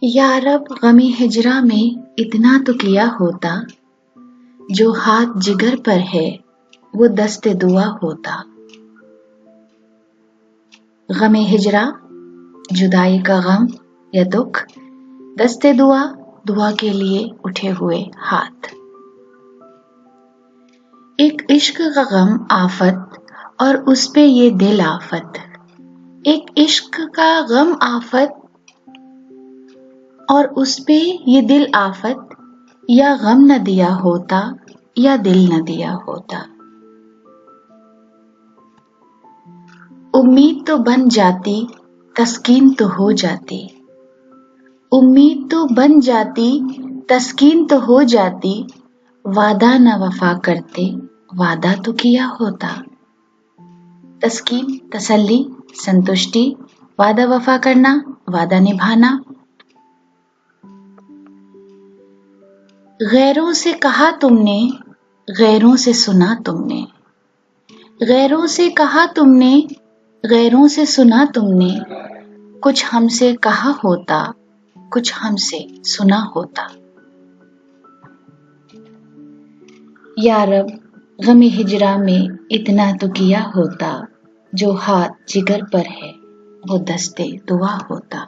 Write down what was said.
یا رب غم ہجرا میں اتنا تو کیا ہوتا، جو ہاتھ جگر پر ہے وہ دست دعا ہوتا۔ غم ہجرا جدائی کا غم یا دکھ، دست دعا دعا کے لیے اٹھے ہوئے ہاتھ۔ ایک عشق کا غم آفت اور اس پہ یہ دل آفت، ایک عشق کا غم آفت اور اس پہ یہ دل آفت، یا غم نہ دیا ہوتا یا دل نہ دیا ہوتا۔ امید تو بن جاتی تسکین تو ہو جاتی، امید تو بن جاتی تسکین تو ہو جاتی، وعدہ نہ وفا کرتے وعدہ تو کیا ہوتا۔ تسکین تسلی سنتشٹی، وعدہ وفا کرنا وعدہ نبھانا۔ غیروں سے کہا تم نے غیروں سے سنا تم نے، غیروں سے کہا تم نے غیروں سے سنا تم نے، کچھ ہم سے کہا ہوتا کچھ ہم سے سنا ہوتا۔ یا رب غم ہجرا میں اتنا تو کیا ہوتا، جو ہاتھ جگر پر ہے وہ دست دعا ہوتا۔